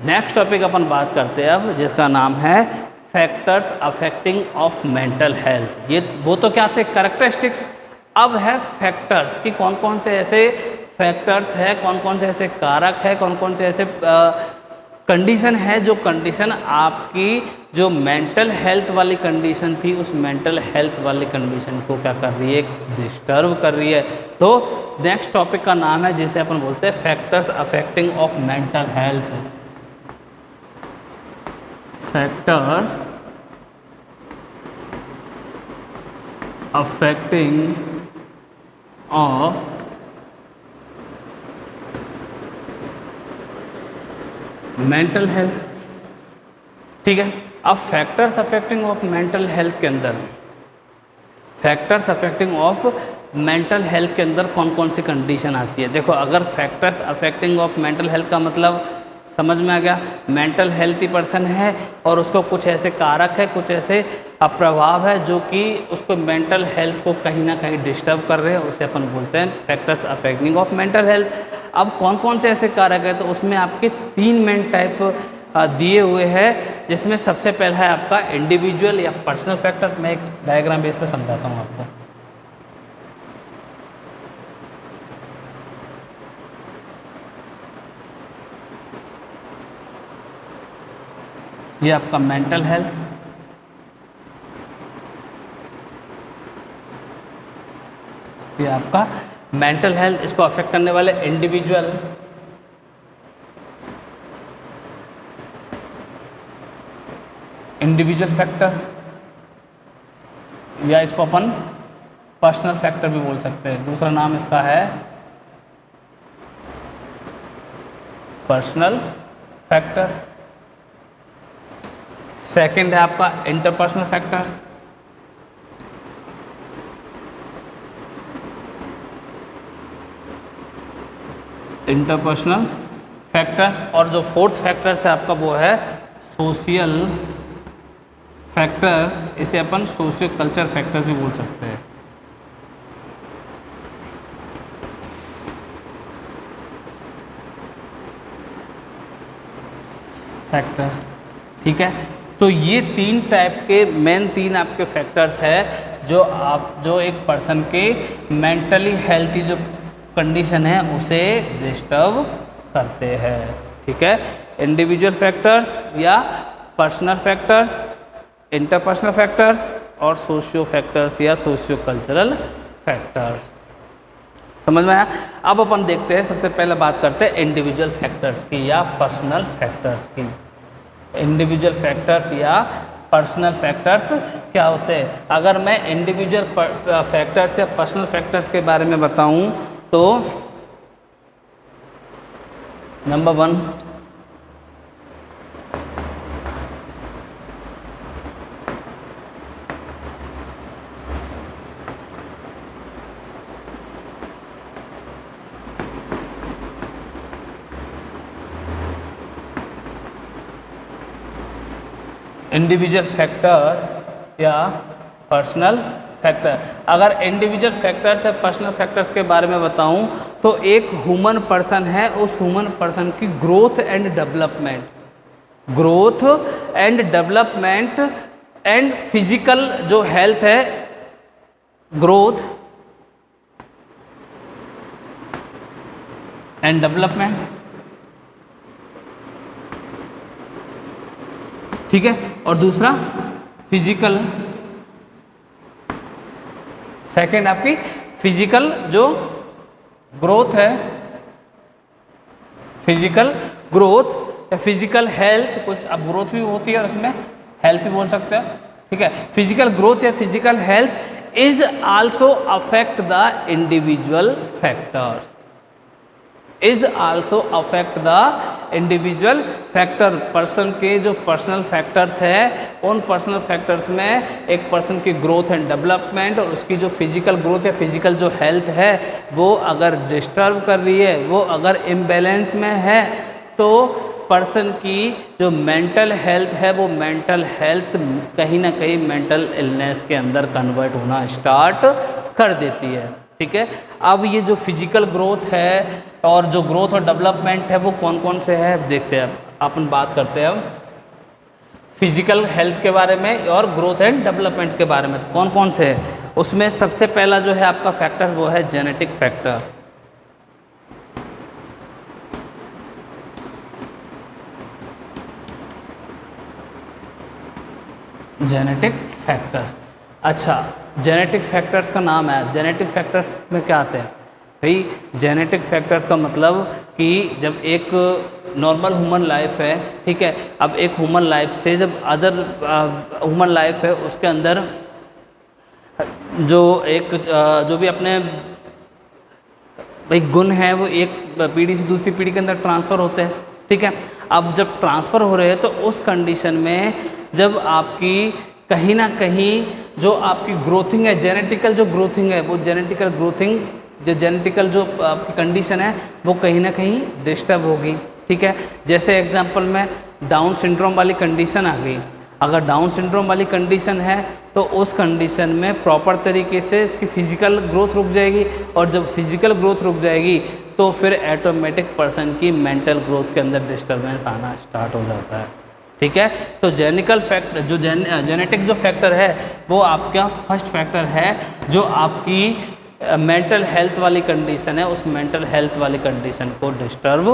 Next topic अपन बात करते हैं अब, जिसका नाम है factors affecting of mental health. ये वो तो क्या थे, कैरेक्टरिस्टिक्स। अब है फैक्टर्स कि कौन कौन से ऐसे फैक्टर्स है, कौन कौन से ऐसे कारक है, कौन कौन से ऐसे कंडीशन है जो कंडीशन आपकी जो मेंटल हेल्थ वाली कंडीशन थी, उस मेंटल हेल्थ वाली कंडीशन को क्या कर रही है, डिस्टर्ब कर रही है। तो नेक्स्ट टॉपिक का नाम है जिसे अपन बोलते हैं factors affecting of mental health. Factors affecting of mental health. ठीक है, अब factors affecting of mental health के अंदर, factors affecting of mental health के अंदर कौन कौन सी कंडीशन आती है। देखो, अगर factors affecting of mental health का मतलब समझ में आ गया, मेंटल हेल्थी पर्सन है और उसको कुछ ऐसे कारक है, कुछ ऐसे प्रभाव है जो कि उसको मेंटल हेल्थ को कहीं ना कहीं डिस्टर्ब कर रहे हैं, उसे अपन बोलते हैं factors affecting of mental health. अब कौन कौन से ऐसे कारक है, तो उसमें आपके 3 मेन टाइप दिए हुए हैं, जिसमें सबसे पहला है आपका इंडिविजुअल या पर्सनल फैक्टर। मैं एक डायग्राम बेस पे समझाता हूँ आपको। ये आपका मेंटल हेल्थ, ये आपका मेंटल हेल्थ, इसको अफेक्ट करने वाले इंडिविजुअल, इंडिविजुअल फैक्टर, या इसको अपन पर्सनल फैक्टर भी बोल सकते हैं। दूसरा नाम इसका है पर्सनल फैक्टर। सेकंड है आपका इंटरपर्सनल फैक्टर्स, इंटरपर्सनल फैक्टर्स। और जो फोर्थ फैक्टर्स है आपका वो है सोशल फैक्टर्स, इसे अपन सोशियो कल्चर फैक्टर भी बोल सकते हैं। फैक्टर्स, ठीक है। तो ये 3 टाइप के मेन 3 आपके फैक्टर्स है जो एक पर्सन के मेंटली हेल्थी जो कंडीशन है उसे डिस्टर्ब करते हैं। ठीक है, इंडिविजुअल फैक्टर्स या पर्सनल फैक्टर्स, इंटरपर्सनल फैक्टर्स और सोशियो फैक्टर्स या सोशियो कल्चरल फैक्टर्स। समझ में आया। अब अपन देखते हैं, सबसे पहले बात करते हैं इंडिविजुअल फैक्टर्स की या पर्सनल फैक्टर्स की। इंडिविजुअल फैक्टर्स या पर्सनल फैक्टर्स क्या होते हैं। अगर मैं इंडिविजुअल फैक्टर्स या पर्सनल फैक्टर्स के बारे में बताऊं तो नंबर 1, इंडिविजुअल फैक्टर्स या पर्सनल फैक्टर। अगर इंडिविजुअल फैक्टर्स या पर्सनल फैक्टर्स के बारे में बताऊं तो एक ह्यूमन पर्सन है, उस ह्यूमन पर्सन की growth and development, growth and development and physical जो हेल्थ है, ग्रोथ एंड डेवलपमेंट, ठीक है। और दूसरा फिजिकल, सेकंड आपकी फिजिकल जो ग्रोथ है, फिजिकल ग्रोथ या फिजिकल हेल्थ, कुछ अब ग्रोथ भी होती है और उसमें हेल्थ भी बोल सकते हैं। ठीक है, फिजिकल ग्रोथ या physical health is also affect the individual factors, is also affect the individual factor. Person के जो पर्सनल फैक्टर्स है, उन पर्सनल फैक्टर्स में एक पर्सन की ग्रोथ एंड डेवलपमेंट और उसकी जो फिजिकल ग्रोथ या फिजिकल जो हेल्थ है वो अगर डिस्टर्ब कर रही है, वो अगर इम्बैलेंस में है, तो पर्सन की जो मेंटल हेल्थ है वो मेंटल हेल्थ कहीं ना कहीं मेंटल इलनेस के अंदर कन्वर्ट होना स्टार्ट कर देती है। ठीक है, अब ये जो फिजिकल ग्रोथ है और जो ग्रोथ और डेवलपमेंट है वो कौन कौन से है देखते हैं। अपन बात करते हैं अब फिजिकल हेल्थ के बारे में और ग्रोथ एंड डेवलपमेंट के बारे में। तो कौन कौन से है उसमें? सबसे पहला जो है आपका फैक्टर्स वो है जेनेटिक फैक्टर्स। जेनेटिक फैक्टर्स, अच्छा जेनेटिक फैक्टर्स का नाम है। जेनेटिक फैक्टर्स में क्या आते हैं भाई? जेनेटिक फैक्टर्स का मतलब कि जब एक नॉर्मल ह्यूमन लाइफ है, ठीक है, अब एक ह्यूमन लाइफ से जब अदर ह्यूमन लाइफ है उसके अंदर जो भी अपने भाई गुण है वो एक पीढ़ी से दूसरी पीढ़ी के अंदर ट्रांसफ़र होते हैं, ठीक है। अब जब ट्रांसफ़र हो रहे हैं तो उस कंडीशन में जब आपकी कहीं ना कहीं जो आपकी ग्रोथिंग है, जेनेटिकल जो ग्रोथिंग है, वो जेनेटिकल ग्रोथिंग जो जेनेटिकल जो आपकी कंडीशन है वो कहीं ना कहीं डिस्टर्ब होगी, ठीक है। जैसे एग्जांपल में डाउन सिंड्रोम वाली कंडीशन आ गई। अगर डाउन सिंड्रोम वाली कंडीशन है तो उस कंडीशन में प्रॉपर तरीके से इसकी फिजिकल ग्रोथ रुक जाएगी, और जब फिजिकल ग्रोथ रुक जाएगी तो फिर ऑटोमेटिक पर्सन की मेंटल ग्रोथ के अंदर डिस्टर्बेंस आना स्टार्ट हो जाता है, ठीक है। तो जेनेटिकल फैक्टर जो जेनेटिक जो फैक्टर है वो आपका फर्स्ट फैक्टर है जो आपकी मेंटल हेल्थ वाली कंडीशन है, उस मेंटल हेल्थ वाली कंडीशन को डिस्टर्ब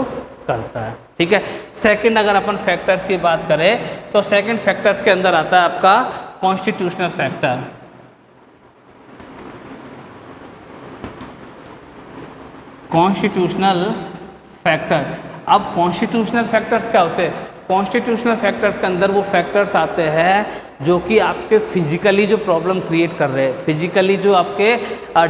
करता है, ठीक है। सेकंड अगर अपन फैक्टर्स की बात करें तो सेकंड फैक्टर्स के अंदर आता है आपका कॉन्स्टिट्यूशनल फैक्टर। कॉन्स्टिट्यूशनल फैक्टर, अब कॉन्स्टिट्यूशनल फैक्टर्स क्या होते हैं? कॉन्स्टिट्यूशनल फैक्टर्स के अंदर वो फैक्टर्स आते हैं जो कि आपके फिजिकली जो प्रॉब्लम क्रिएट कर रहे हैं, फिजिकली जो आपके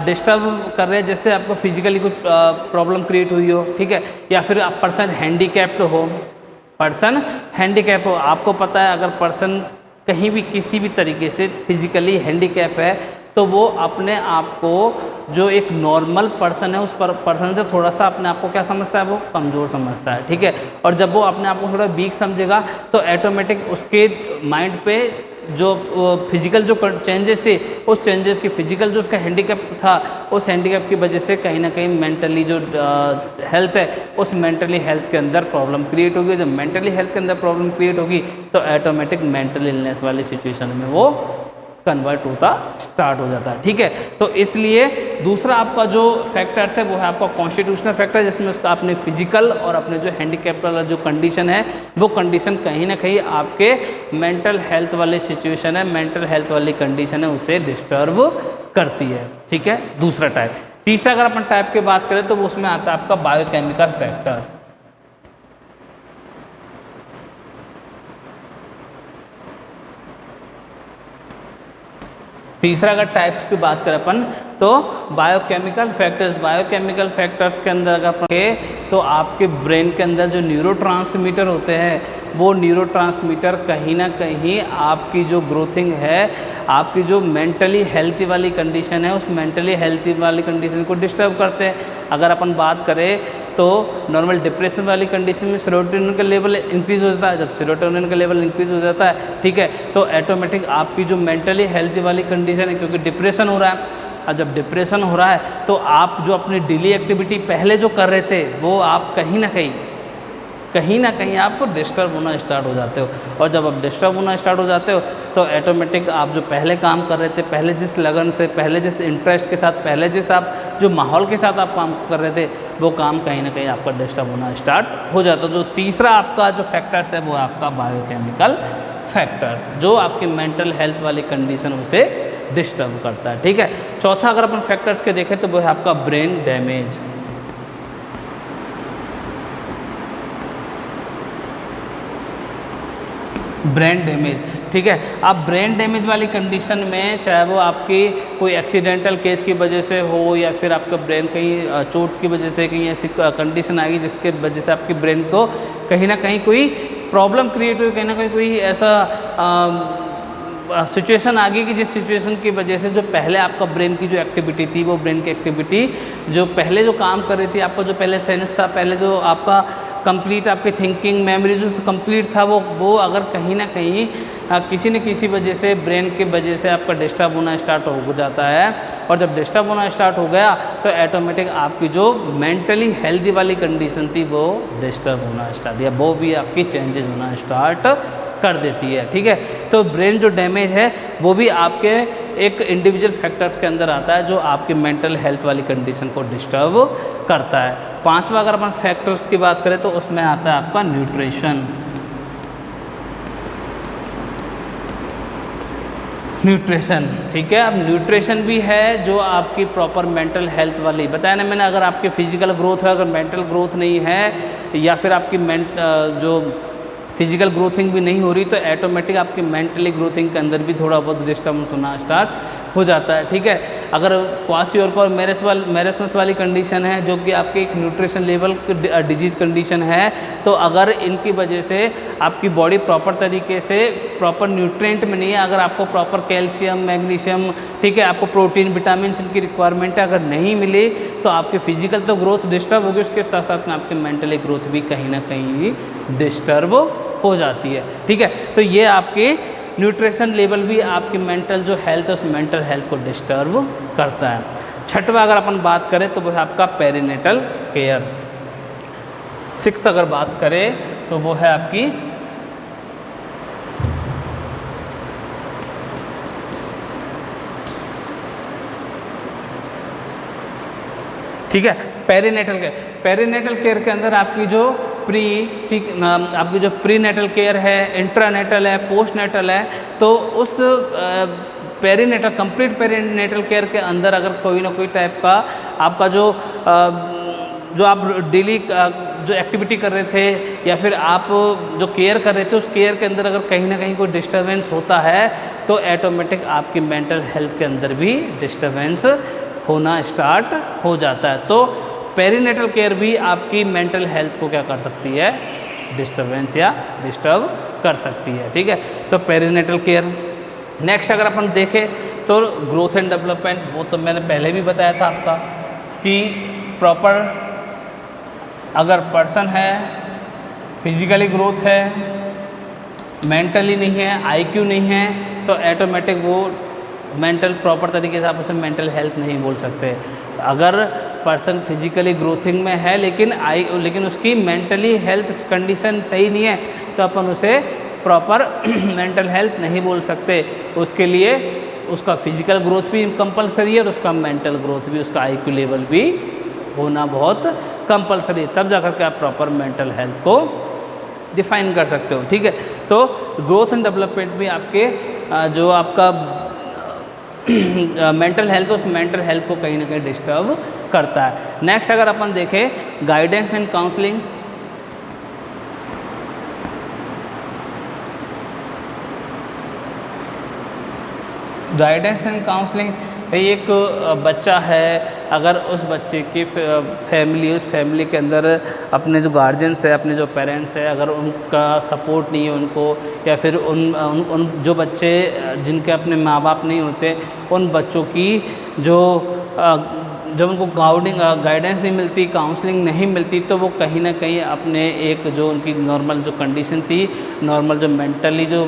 डिस्टर्ब कर रहे हैं, जैसे आपको फिजिकली कोई प्रॉब्लम क्रिएट हुई हो, ठीक है, या फिर आप पर्सन हैंडीकैप्ड हो, पर्सन हैंडीकैप हो। आपको पता है अगर पर्सन कहीं भी किसी भी तरीके से फिजिकली हैंडीकैप है तो वो अपने आप को जो एक नॉर्मल पर्सन है उस पर्सन से थोड़ा सा अपने आप को क्या समझता है? वो कमज़ोर समझता है, ठीक है। और जब वो अपने आप को थोड़ा वीक समझेगा तो ऑटोमेटिक उसके माइंड पे जो फिजिकल जो चेंजेस थे, उस चेंजेस की फिजिकल जो उसका हैंडीकैप था, उस हैंडीकैप की वजह से कहीं ना कहीं मेंटली जो हेल्थ है उस मेंटली हेल्थ के अंदर प्रॉब्लम क्रिएट होगी। जब मेंटली हेल्थ के अंदर प्रॉब्लम क्रिएट होगी तो ऑटोमेटिक मेंटल इलनेस वाली सिचुएशन में वो कन्वर्ट होता स्टार्ट हो जाता है, ठीक है। तो इसलिए दूसरा आपका जो फैक्टर्स है वो है आपका कॉन्स्टिट्यूशनल फैक्टर, जिसमें उसका अपने फिजिकल और अपने जो हैंडीकैप वाला जो कंडीशन है वो कंडीशन कहीं ना कहीं आपके मेंटल हेल्थ वाली सिचुएशन है, मेंटल हेल्थ वाली कंडीशन है, उसे डिस्टर्ब करती है, ठीक है। दूसरा टाइप। तीसरा अगर अपन टाइप की बात करें तो वो उसमें आता है आपका बायोकेमिकल फैक्टर्स। तीसरा अगर टाइप्स की बात करें अपन तो बायोकेमिकल फैक्टर्स। बायोकेमिकल फैक्टर्स के अंदर अगर अपन तो आपके ब्रेन के अंदर जो न्यूरोट्रांसमीटर होते हैं वो न्यूरोट्रांसमीटर कहीं ना कहीं आपकी जो ग्रोथिंग है, आपकी जो मेंटली हेल्थी वाली कंडीशन है, उस मेंटली हेल्थी वाली कंडीशन को डिस्टर्ब करते हैं। अगर अपन बात करें तो नॉर्मल डिप्रेशन वाली कंडीशन में सेरोटोनिन का लेवल इंक्रीज़ हो जाता है। जब सेरोटोनिन का लेवल इंक्रीज़ हो जाता है, ठीक है, तो ऑटोमेटिक आपकी जो मेंटली हेल्थी वाली कंडीशन है, क्योंकि डिप्रेशन हो रहा है, और जब डिप्रेशन हो रहा है तो आप जो अपनी डेली एक्टिविटी पहले जो कर रहे थे वो आप कहीं ना कहीं आपको डिस्टर्ब होना स्टार्ट हो जाते हो। और जब आप डिस्टर्ब होना स्टार्ट हो जाते हो तो ऑटोमेटिक आप जो पहले काम कर रहे थे, पहले जिस लगन से, पहले जिस इंटरेस्ट के साथ, पहले जिस आप जो माहौल के साथ आप काम कर रहे थे वो काम कहीं ना कहीं आपका डिस्टर्ब होना स्टार्ट हो जाता है। जो तीसरा आपका जो फैक्टर्स है वो है आपका बायोकेमिकल फैक्टर्स, जो आपकी मेंटल हेल्थ वाली कंडीशन उसे डिस्टर्ब करता है, ठीक है। चौथा अगर अपन फैक्टर्स के देखें तो वो है आपका ब्रेन डैमेज। ब्रेन डैमेज, ठीक है। अब ब्रेन डैमेज वाली कंडीशन में चाहे वो आपकी कोई एक्सीडेंटल केस की वजह से हो या फिर आपका ब्रेन कहीं चोट की वजह से कहीं ऐसी कंडीशन आ गई जिसके वजह से आपकी ब्रेन को कहीं ना कहीं कोई प्रॉब्लम क्रिएट हुई, कहीं ना कहीं कोई ऐसा सिचुएशन आ गई कि जिस सिचुएशन की वजह से जो पहले आपका ब्रेन की जो एक्टिविटी थी, वो ब्रेन की एक्टिविटी जो पहले जो काम कर रही थी, आपका जो पहले सेंस था, पहले जो आपका कंप्लीट आपकी थिंकिंग मेमोरी जो कंप्लीट था वो अगर कहीं ना कहीं किसी न किसी वजह से ब्रेन की वजह से आपका डिस्टर्ब होना स्टार्ट हो जाता है, और जब डिस्टर्ब होना स्टार्ट हो गया तो ऑटोमेटिक आपकी जो मेंटली हेल्दी वाली कंडीशन थी वो डिस्टर्ब होना स्टार्ट, या वो भी आपकी चेंजेस होना स्टार्ट कर देती है। ठीक है, तो ब्रेन जो डैमेज है वो भी आपके एक इंडिविजुअल फैक्टर्स के अंदर आता है जो आपकी मेंटल हेल्थ वाली कंडीशन को डिस्टर्ब करता है। पांचवा अगर अपन फैक्टर्स की बात करें तो उसमें आता है आपका न्यूट्रिशन। न्यूट्रिशन, ठीक है, अब न्यूट्रिशन भी है जो आपकी प्रॉपर मेंटल हेल्थ वाली बताया ना मैंने। अगर आपकी फिजिकल ग्रोथ है, अगर मेंटल ग्रोथ नहीं है, या फिर आपकी जो फिजिकल ग्रोथिंग भी नहीं हो रही, तो ऑटोमेटिक आपकी मेंटली ग्रोथिंग के अंदर भी थोड़ा बहुत डिस्टर्बेंस होना स्टार्ट हो जाता है। ठीक है, अगर क्वाशियोरकर मेरेस्मस वाली कंडीशन है जो कि आपकी एक न्यूट्रिशन लेवल डिजीज कंडीशन है, तो अगर इनकी वजह से आपकी बॉडी प्रॉपर तरीके से प्रॉपर न्यूट्रिएंट में नहीं है, अगर आपको प्रॉपर कैल्शियम मैग्नीशियम, ठीक है, आपको प्रोटीन विटामिन इनकी रिक्वायरमेंट है अगर नहीं मिली, तो आपकी फिजिकल तो ग्रोथ डिस्टर्ब होगी, उसके साथ साथ में आपकी मेंटली ग्रोथ भी कहीं ना कहीं डिस्टर्ब हो जाती है। ठीक है, तो ये आपके न्यूट्रिशन लेवल भी आपकी मेंटल जो हेल्थ है उस मेंटल हेल्थ को डिस्टर्ब करता है। छठवा अगर अपन बात करें तो वो है आपका पेरिनेटल केयर। सिक्स्थ अगर बात करें तो वो है आपकी ठीक है पेरिनेटल केयर। पेरिनेटल केयर के अंदर आपकी जो आपकी जो प्रीनेटल केयर है, इंट्रानेटल है, पोस्टनेटल है, तो उस पेरिनेटल कंप्लीट पेरिनेटल केयर के अंदर अगर कोई ना कोई टाइप का आपका जो आप डेली जो एक्टिविटी कर रहे थे या फिर आप जो केयर कर रहे थे उस केयर के अंदर अगर कहीं ना कहीं कोई डिस्टर्बेंस होता है तो ऑटोमेटिक आपकी मेंटल हेल्थ के अंदर भी डिस्टर्बेंस होना स्टार्ट हो जाता है। तो पेरिनेटल केयर भी आपकी मेंटल हेल्थ को क्या कर सकती है, डिस्टर्बेंस या डिस्टर्ब कर सकती है। ठीक है, तो पेरिनेटल केयर। नेक्स्ट अगर अपन देखें तो ग्रोथ एंड डेवलपमेंट, वो तो मैंने पहले भी बताया था आपका कि प्रॉपर अगर पर्सन है, फिजिकली ग्रोथ है, मेंटली नहीं है, आईक्यू नहीं है, तो ऑटोमेटिक वो मेंटल प्रॉपर तरीके से आप उसे मेंटल हेल्थ नहीं बोल सकते। अगर पर्सन फिजिकली ग्रोथिंग में है लेकिन उसकी मेंटली हेल्थ कंडीशन सही नहीं है तो अपन उसे प्रॉपर मेंटल हेल्थ नहीं बोल सकते। उसके लिए उसका फिजिकल ग्रोथ भी कंपलसरी है और उसका मेंटल ग्रोथ भी, उसका आईक्यू लेवल भी होना बहुत कंपलसरी है, तब जाकर के आप प्रॉपर मेंटल हेल्थ को डिफाइन कर सकते हो। ठीक है, तो ग्रोथ एंड डेवलपमेंट भी आपके जो आपका मेंटल हेल्थ, उस मेंटल हेल्थ को कहीं ना कहीं डिस्टर्ब करता है। नेक्स्ट अगर अपन देखें guidance and counselling, guidance and counselling, एक बच्चा है, अगर उस बच्चे की उस फैमिली के अंदर अपने जो गार्जियंस है, अपने जो पेरेंट्स है, अगर उनका सपोर्ट नहीं है उनको, या फिर उन जो बच्चे जिनके अपने माँ बाप नहीं होते, उन बच्चों की जब उनको गाइडेंस नहीं मिलती, काउंसलिंग नहीं मिलती, तो वो कहीं ना कहीं अपने एक जो उनकी नॉर्मल जो कंडीशन थी, नॉर्मल जो मेंटली जो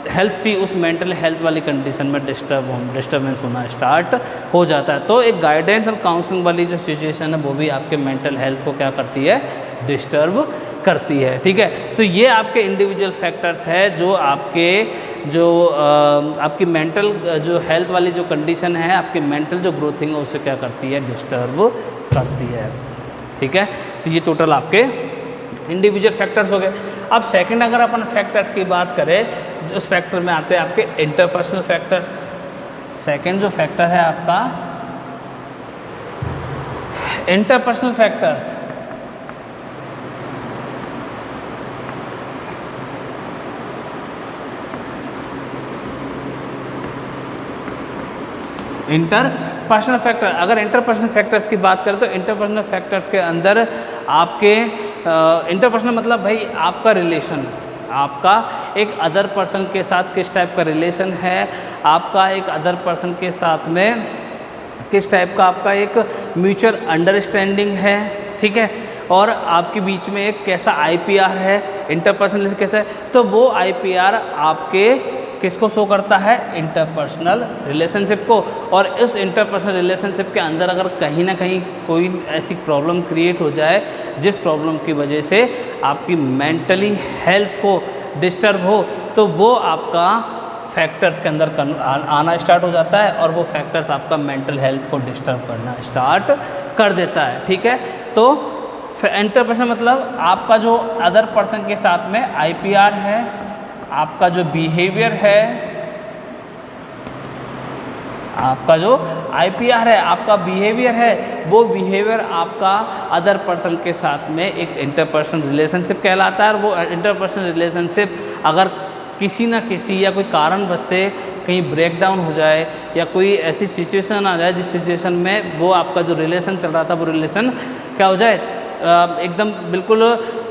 हेल्थ थी, उस मेंटल हेल्थ वाली कंडीशन में डिस्टर्बेंस होना स्टार्ट हो जाता है। तो एक गाइडेंस और काउंसलिंग वाली जो सिचुएशन है वो भी आपके मेंटल हेल्थ को क्या करती है, डिस्टर्ब करती है। ठीक है, तो ये आपके इंडिविजुअल फैक्टर्स है जो आपकी मेंटल जो हेल्थ वाली जो कंडीशन है, आपकी मेंटल जो ग्रोथिंग है उसे क्या करती है, डिस्टर्ब करती है। ठीक है, तो ये टोटल आपके इंडिविजुअल फैक्टर्स हो गए। अब सेकंड अगर अपन फैक्टर्स की बात करें, उस फैक्टर में आते हैं आपके इंटरपर्सनल फैक्टर्स। सेकंड जो फैक्टर है आपका इंटरपर्सनल फैक्टर्स, इंटरपर्सनल फैक्टर। अगर इंटरपर्सनल फैक्टर्स की बात करें तो इंटरपर्सनल फैक्टर्स के अंदर आपके इंटरपर्सनल मतलब भाई आपका रिलेशन, आपका एक अदर पर्सन के साथ किस टाइप का रिलेशन है, आपका एक अदर पर्सन के साथ में किस टाइप का आपका एक म्यूचुअल अंडरस्टैंडिंग है। ठीक है, और आपके बीच में एक कैसा IPR है, इंटरपर्सनल कैसा है, तो वो IPR आपके किसको शो करता है, इंटरपर्सनल रिलेशनशिप को। और इस इंटरपर्सनल रिलेशनशिप के अंदर अगर कहीं ना कहीं कोई ऐसी प्रॉब्लम क्रिएट हो जाए जिस प्रॉब्लम की वजह से आपकी मेंटली हेल्थ को डिस्टर्ब हो, तो वो आपका फैक्टर्स के अंदर आना स्टार्ट हो जाता है और वो फैक्टर्स आपका मेंटल हेल्थ को डिस्टर्ब करना स्टार्ट कर देता है। ठीक है, तो इंटरपर्सनल मतलब आपका जो अदर पर्सन के साथ में IPR है, आपका जो बिहेवियर है, आपका जो IPR है, आपका बिहेवियर है, वो बिहेवियर आपका अदर पर्सन के साथ में एक इंटरपर्सनल रिलेशनशिप कहलाता है। और वो इंटरपर्सनल रिलेशनशिप अगर किसी ना किसी या कोई कारणवश से कहीं ब्रेक डाउन हो जाए या कोई ऐसी सिचुएशन आ जाए जिस सिचुएशन में वो आपका जो रिलेशन चल रहा था वो रिलेशन क्या हो जाए, एकदम बिल्कुल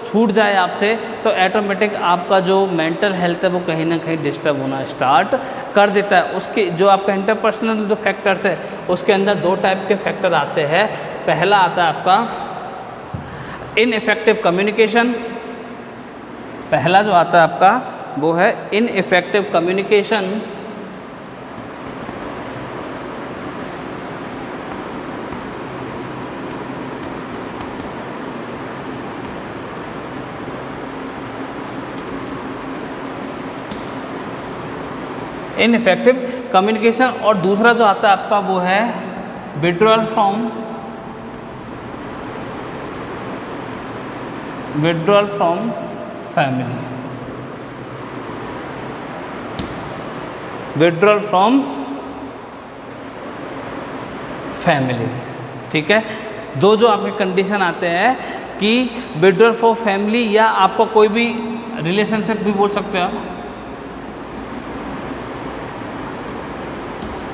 छूट जाए आपसे, तो ऑटोमेटिक आपका जो मेंटल हेल्थ है वो कहीं ना कहीं डिस्टर्ब होना स्टार्ट कर देता है। उसके जो आपका इंटरपर्सनल जो फैक्टर्स है उसके अंदर 2 टाइप के फैक्टर आते हैं। पहला आता है आपका इनइफेक्टिव कम्युनिकेशन, पहला जो आता है आपका वो है इनइफेक्टिव कम्युनिकेशन। इनइफेक्टिव कम्युनिकेशन, और दूसरा जो आता है आपका वो है withdrawal from family, withdrawal from family. ठीक है, 2 जो आपके कंडीशन आते हैं कि विड्रॉल फ्रॉम फैमिली या आपको कोई भी रिलेशनशिप भी बोल सकते हो,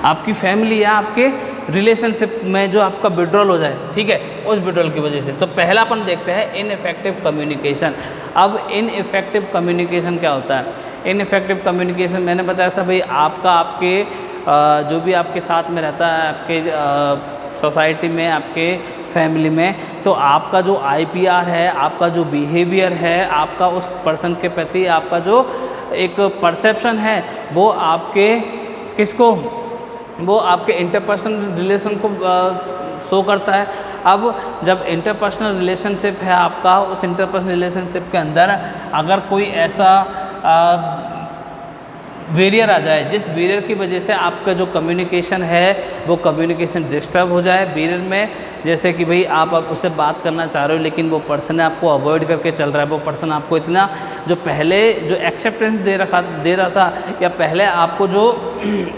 आपकी फैमिली या आपके रिलेशनशिप में जो आपका विड्रॉल हो जाए, ठीक है, उस विड्रॉल की वजह से। तो पहला अपन देखते हैं इनइफेक्टिव कम्युनिकेशन। अब इनइफेक्टिव कम्युनिकेशन क्या होता है? इनइफेक्टिव कम्युनिकेशन मैंने बताया था भाई, आपके जो भी आपके साथ में रहता है, आपके सोसाइटी में, आपके फैमिली में, तो आपका जो IPR है, आपका जो बिहेवियर है, आपका उस पर्सन के प्रति आपका जो एक परसेप्शन है वो आपके किसको, वो आपके इंटरपर्सनल रिलेशन को शो करता है। अब जब इंटरपर्सनल रिलेशनशिप है आपका, उस इंटरपर्सनल रिलेशनशिप के अंदर अगर कोई ऐसा बैरियर आ जाए जिस बैरियर की वजह से आपका जो कम्युनिकेशन है वो कम्युनिकेशन डिस्टर्ब हो जाए बैरियर में, जैसे कि भाई आप उससे बात करना चाह रहे हो लेकिन वो पर्सन आपको अवॉइड करके चल रहा है, वो पर्सन आपको इतना जो पहले जो एक्सेप्टेंस दे रहा था, या पहले आपको जो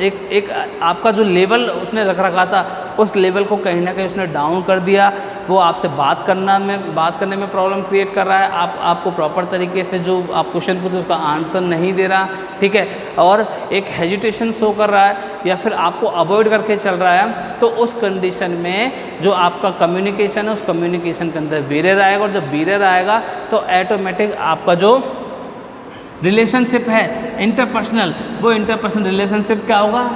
एक आपका जो लेवल उसने रख रखा था उस लेवल को कहीं ना कहीं उसने डाउन कर दिया। वो आपसे बात करने में प्रॉब्लम क्रिएट कर रहा है, आपको प्रॉपर तरीके से जो आप क्वेश्चन पूछते उसका आंसर नहीं दे रहा, ठीक है, और एक हेजिटेशन शो कर रहा है या फिर आपको अवॉइड करके चल रहा है। तो उस कंडीशन में जो आपका कम्युनिकेशन है उस कम्युनिकेशन के अंदर बैरियर आएगा, और जब बैरियर आएगा तो ऑटोमेटिक आपका जो रिलेशनशिप है इंटरपर्सनल, वो इंटरपर्सनल रिलेशनशिप क्या होगा,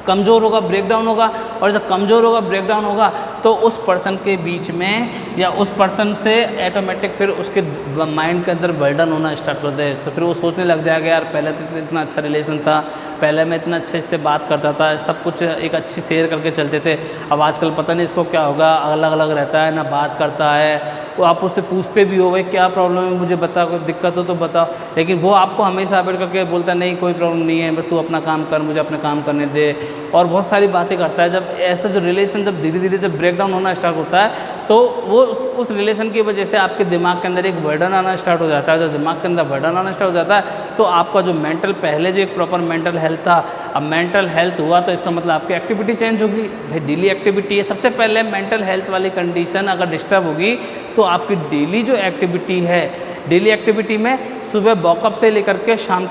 कमज़ोर होगा, ब्रेकडाउन होगा। और जब कमज़ोर होगा, ब्रेकडाउन होगा, तो उस पर्सन के बीच में या उस पर्सन से ऑटोमेटिक फिर उसके माइंड के अंदर बर्डन होना स्टार्ट कर दे। तो फिर वो सोचने लग जाएगा यार पहले तो इतना अच्छा रिलेशन था, पहले मैं इतना अच्छे से बात करता था, सब कुछ एक अच्छी शेयर करके चलते थे, अब आजकल पता नहीं इसको क्या होगा, अलग अलग रहता है, ना बात करता है। वो आप उससे पूछते भी हो भाई क्या प्रॉब्लम है, मुझे बता, कोई दिक्कत हो तो बताओ, लेकिन वो आपको हमेशा अवॉइड करके बोलता नहीं कोई प्रॉब्लम नहीं है, बस तू अपना काम कर, मुझे अपना काम करने दे, और बहुत सारी बातें करता है। जब ऐसा जो रिलेशन जब धीरे धीरे जब ब्रेकडाउन होना स्टार्ट होता है तो वो उस रिलेशन की वजह से आपके दिमाग के अंदर एक बर्डन आना स्टार्ट हो जाता है। जब दिमाग के अंदर बर्डन आना स्टार्ट हो जाता है तो आपका जो मेंटल, पहले जो एक प्रॉपर मेंटल हेल्थ था, अब मेंटल हेल्थ हुआ तो इसका मतलब आपकी एक्टिविटी चेंज होगी। भाई डेली एक्टिविटी है, सबसे पहले मेंटल हेल्थ वाली कंडीशन अगर डिस्टर्ब होगी तो आपकी डेली जो एक्टिविटी है, डेली एक्टिविटी में सुबह वॉकअप से लेकर के शाम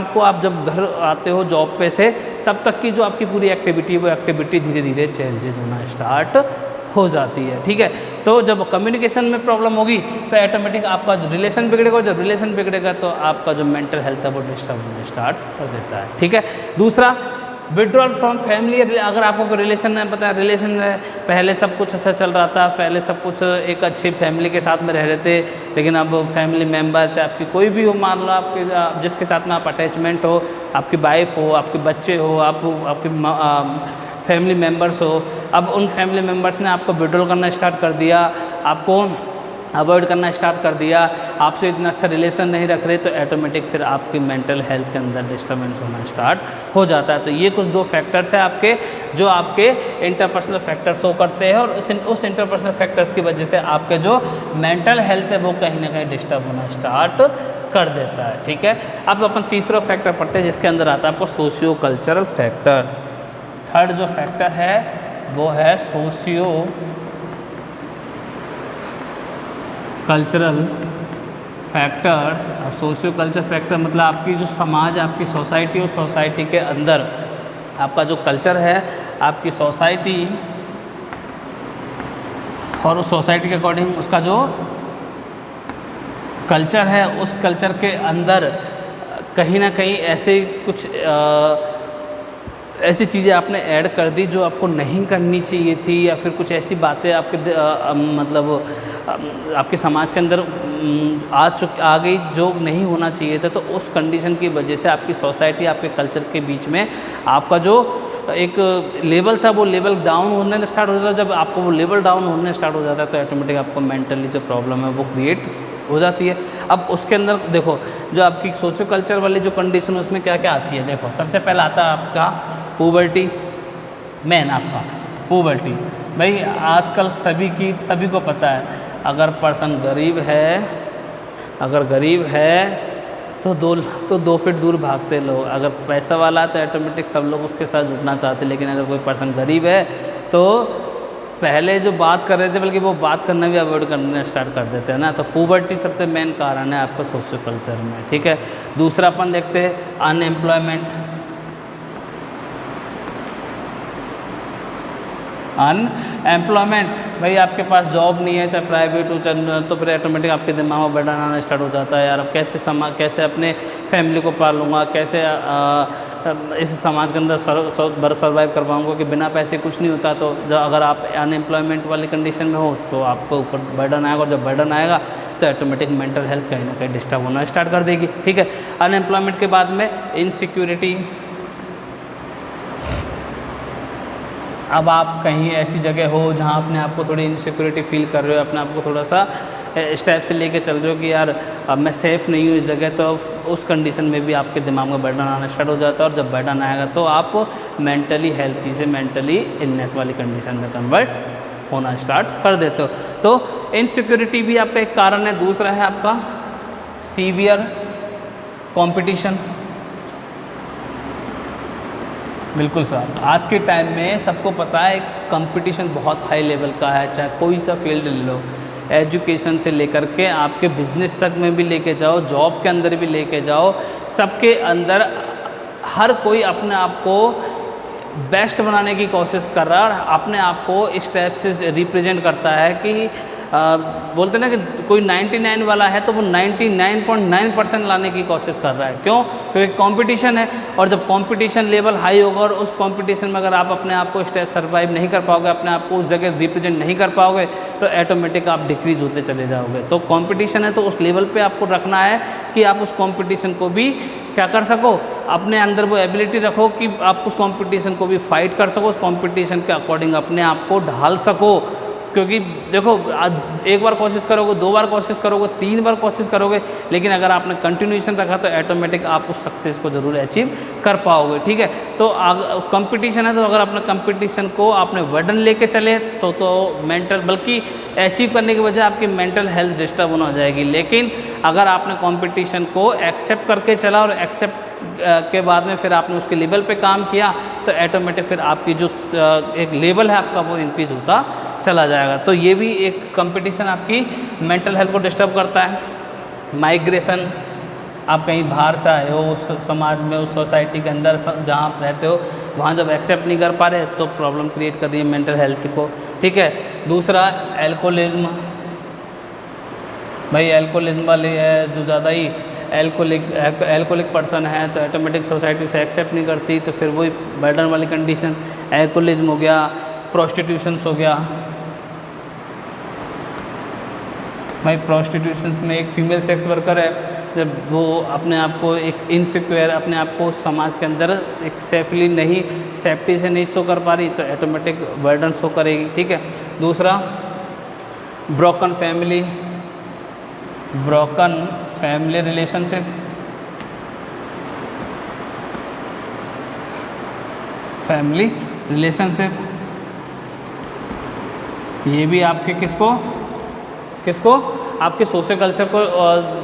को आप जब घर आते हो जॉब पे से, तब तक की जो आपकी पूरी एक्टिविटी है वो एक्टिविटी धीरे धीरे चेंजेस होना स्टार्ट हो जाती है, ठीक है। तो जब कम्युनिकेशन में प्रॉब्लम होगी तो ऑटोमेटिक आपका रिलेशन बिगड़ेगा, जब रिलेशन बिगड़ेगा तो आपका जो मेंटल हेल्थ है वो डिस्टर्ब होना स्टार्ट कर देता है, ठीक है। दूसरा विड्रॉल फ्रॉम फैमिली, अगर आपको कोई रिलेशन नहीं पता, रिलेशन में पहले सब कुछ अच्छा चल रहा था, पहले सब कुछ एक अच्छी फैमिली के साथ में रह रहे थे, लेकिन अब फैमिली मेम्बर चाहे आपकी कोई भी हो, मान लो आपके जिसके साथ में आप अटैचमेंट हो, आपकी वाइफ हो, आपके बच्चे हो, आपके फैमिली मेम्बर्स हो, अब उन फैमिली मेम्बर्स ने आपको विड्रॉल करना स्टार्ट कर दिया, आपको अवॉइड करना स्टार्ट कर दिया, आपसे इतना अच्छा रिलेशन नहीं रख रहे, तो ऑटोमेटिक फिर आपकी मेंटल हेल्थ के अंदर डिस्टर्बेंस होना स्टार्ट हो जाता है। तो ये कुछ 2 फैक्टर्स हैं आपके, जो आपके इंटरपर्सनल फैक्टर्स शो करते हैं, और उस इंटरपर्सनल फैक्टर्स की वजह से आपके जो मेंटल हेल्थ है वो कहीं ना कहीं डिस्टर्ब होना स्टार्ट कर देता है। ठीक है, अब अपन तीसरा फैक्टर पढ़ते हैं जिसके अंदर आता है आपको सोशियो कल्चरल फैक्टर्स। थर्ड जो फैक्टर है वो है सोशियो कल्चरल फैक्टर्स। अब सोशियो कल्चर फैक्टर मतलब आपकी जो समाज, आपकी सोसाइटी, और सोसाइटी के अंदर आपका जो कल्चर है, आपकी सोसाइटी, और उस सोसाइटी के अकॉर्डिंग उसका जो कल्चर है, उस कल्चर के अंदर कहीं ना कहीं ऐसे कुछ ऐसी चीज़ें आपने ऐड कर दी जो आपको नहीं करनी चाहिए थी, या फिर कुछ ऐसी बातें आपके मतलब आपके समाज के अंदर आ गई जो नहीं होना चाहिए था। तो उस कंडीशन की वजह से आपकी सोसाइटी, आपके कल्चर के बीच में आपका जो एक लेवल था वो लेवल डाउन होने स्टार्ट हो जाता है। जब आपको वो लेवल डाउन होने स्टार्ट हो जाता है तो ऑटोमेटिक आपको मेंटली जो प्रॉब्लम है वो क्रिएट हो जाती है। अब उसके अंदर देखो जो आपकी सोशियो कल्चर वाली जो कंडीशन है उसमें क्या क्या आती है। देखो सबसे पहला आता है आपका पुबर्टी, मेन आपका पुबर्टी। भाई आजकल सभी को पता है, अगर पर्सन गरीब है तो 2 फीट दूर भागते लोग, अगर पैसा वाला है तो ऑटोमेटिक सब लोग उसके साथ जुड़ना चाहते हैं। लेकिन अगर कोई पर्सन गरीब है तो पहले जो बात कर रहे थे बल्कि वो बात करना भी अवॉइड करना स्टार्ट कर देते हैं ना। तो पुबर्टी सबसे मेन कारण है आपका सोशल कल्चर में। ठीक है, दूसरा अपन देखते हैं अनएम्प्लॉयमेंट। भाई आपके पास जॉब नहीं है, चाहे प्राइवेट हो चाहे, तो फिर ऑटोमेटिक आपके दिमाग में बर्डन आना स्टार्ट हो जाता है। यार अब कैसे अपने फैमिली को पालूंगा, कैसे इस समाज के अंदर सर्वाइव कर पाऊँगा, कि बिना पैसे कुछ नहीं होता। तो जब अगर आप अनएम्प्लॉयमेंट वाली कंडीशन में हो तो आपको ऊपर बर्डन आएगा, और जब बर्डन आएगा तो ऑटोमेटिक मेंटल हेल्थ कहीं ना कहीं डिस्टर्ब होना स्टार्ट कर देगी। ठीक है, अनएम्प्लॉयमेंट के बाद में इनसिक्योरिटी। अब आप कहीं ऐसी जगह हो जहाँ अपने आप को थोड़ी इनसिक्योरिटी फील कर रहे हो, अपने आप को थोड़ा सा स्टेप से लेके चल रहे हो कि यार अब मैं सेफ़ नहीं हूँ इस जगह, तो उस कंडीशन में भी आपके दिमाग में बर्डन आना स्टार्ट हो जाता है। और जब बर्डन आएगा तो आप मेंटली हेल्थी से मेंटली इलनेस वाली कंडीशन में कन्वर्ट होना स्टार्ट कर देते हो। तो इनसिक्योरिटी भी आपका एक कारण है। दूसरा है आपका सीवियर कंपटीशन। बिल्कुल सर, आज के टाइम में सबको पता है कंपटीशन बहुत हाई लेवल का है। चाहे कोई सा फील्ड ले लो, एजुकेशन से लेकर के आपके बिजनेस तक में भी लेके जाओ, जॉब के अंदर भी लेके जाओ, सबके अंदर हर कोई अपने आप को बेस्ट बनाने की कोशिश कर रहा है और अपने आप को इस टाइप से रिप्रेजेंट करता है कि बोलते ना कि कोई 99 वाला है तो वो 99.9% लाने की कोशिश कर रहा है। क्यों? क्योंकि कंपटीशन है, और जब कंपटीशन लेवल हाई होगा और उस कंपटीशन में अगर आप अपने आप को स्टेप सर्वाइव नहीं कर पाओगे, अपने आप को उस जगह रिप्रेजेंट नहीं कर पाओगे, तो ऑटोमेटिक आप डिक्रीज होते चले जाओगे। तो कंपटीशन है तो उस लेवल पे आपको रखना है कि आप उस कंपटीशन को भी क्या कर सको, अपने अंदर वो एबिलिटी रखो कि आप उस कंपटीशन को भी फाइट कर सको, उस कंपटीशन के अकॉर्डिंग अपने आप को ढाल सको। क्योंकि देखो एक बार कोशिश करोगे, 2 बार कोशिश करोगे, 3 बार कोशिश करोगे, लेकिन अगर आपने कंटिन्यूएशन रखा तो ऑटोमेटिक आप उस सक्सेस को ज़रूर अचीव कर पाओगे। ठीक है, तो कंपटीशन है तो अगर अपने कंपटीशन को आपने वर्डन लेके चले तो मेंटल, बल्कि अचीव करने की वजह आपकी मेंटल हेल्थ डिस्टर्ब होना हो जाएगी। लेकिन अगर आपने कंपटीशन को एक्सेप्ट करके चला और एक्सेप्ट के बाद में फिर आपने उसके लेवल पे काम किया तो ऑटोमेटिक फिर आपकी जो एक लेवल है आपका वो इंक्रीज होता चला जाएगा। तो ये भी एक कंपटीशन आपकी मेंटल हेल्थ को डिस्टर्ब करता है। माइग्रेशन, आप कहीं बाहर से आए हो, उस समाज में, उस सोसाइटी के अंदर जहाँ आप रहते हो वहाँ जब एक्सेप्ट नहीं कर पा रहे तो प्रॉब्लम क्रिएट कर रही है मेंटल हेल्थ को। ठीक है, दूसरा एल्कोहलिज्म। भाई एल्कोहलिज्म वाले है जो ज़्यादा ही एल्कोहलिक पर्सन है तो ऑटोमेटिक सोसाइटी से एक्सेप्ट नहीं करती, तो फिर वही बर्डन वाली कंडीशन, एल्कोहलिज्म हो गया, प्रोस्टिट्यूशंस हो गया। भाई प्रोस्टिट्यूशंस में एक फीमेल सेक्स वर्कर है, जब वो अपने आप को एक इनसिक्योर, अपने आप को समाज के अंदर एक सेफ्टी से नहीं शो कर पा रही, तो ऑटोमेटिक बर्डन शो करेगी। ठीक है। दूसरा ब्रोकन फैमिली रिलेशनशिप, ये भी आपके किसको आपके सोशल कल्चर को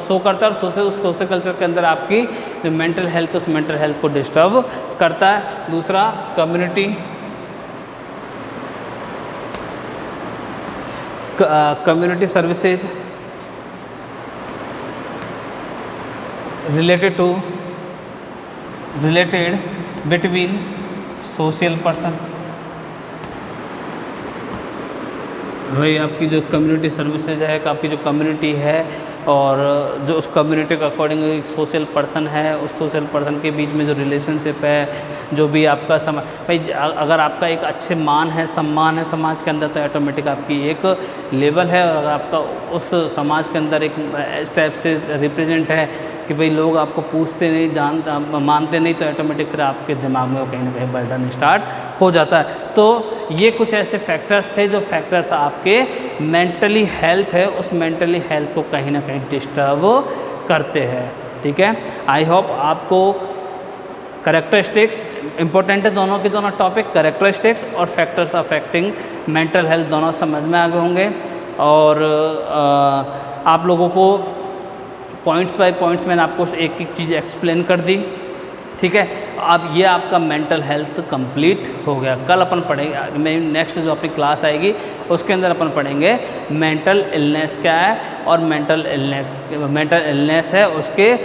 शो करता है, और सोशल कल्चर के अंदर आपकी जो मेंटल हेल्थ, उस मेंटल हेल्थ को डिस्टर्ब करता है। दूसरा community services related between social person. वही आपकी जो कम्युनिटी सर्विसेज है, आपकी जो कम्युनिटी है और जो उस कम्युनिटी के अकॉर्डिंग एक सोशल पर्सन है, उस सोशल पर्सन के बीच में जो रिलेशनशिप है, जो भी आपका भाई अगर आपका एक अच्छे मान है, सम्मान है समाज के अंदर, तो ऑटोमेटिक आपकी एक लेवल है, और अगर आपका उस समाज के अंदर एक टाइप से रिप्रेजेंट है कि भाई लोग आपको पूछते नहीं, मानते नहीं, तो ऑटोमेटिक फिर आपके दिमाग में वो कहीं ना कहीं बर्डन स्टार्ट हो जाता है। तो ये कुछ ऐसे फैक्टर्स थे जो फैक्टर्स आपके मेंटली हेल्थ है, उस मेंटली हेल्थ को कहीं ना कहीं डिस्टर्ब करते हैं। ठीक है। आई होप आपको कैरेक्टरिस्टिक्स इंपॉर्टेंट है, दोनों के दोनों टॉपिक, कैरेक्टरिस्टिक्स और फैक्टर्स अफेक्टिंग मेंटल हेल्थ, दोनों समझ में आ गए होंगे। और आप लोगों को पॉइंट्स बाय पॉइंट्स मैंने आपको एक एक चीज़ एक्सप्लेन कर दी। ठीक है। अब ये आपका मेंटल हेल्थ कंप्लीट हो गया। कल अपन पढ़ेंगे, मैं नेक्स्ट जो अपनी क्लास आएगी उसके अंदर अपन पढ़ेंगे मेंटल इलनेस क्या है, और मेंटल इलनेस है उसके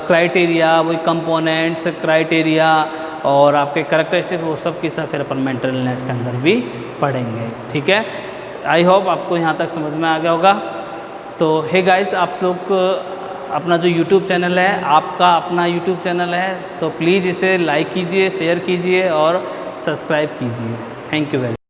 क्राइटेरिया, वही कंपोनेंट्स, क्राइटेरिया और आपके कैरेक्टरिस्टिक्स, वो सब की सब फिर अपन मेंटल इलनेस के अंदर भी पढ़ेंगे। ठीक है। आई होप आपको यहाँ तक समझ में आ गया होगा। तो हे गाइस, आप लोग अपना जो YouTube चैनल है, आपका अपना YouTube चैनल है, तो प्लीज़ इसे लाइक कीजिए, शेयर कीजिए और सब्सक्राइब कीजिए। Thank you very much.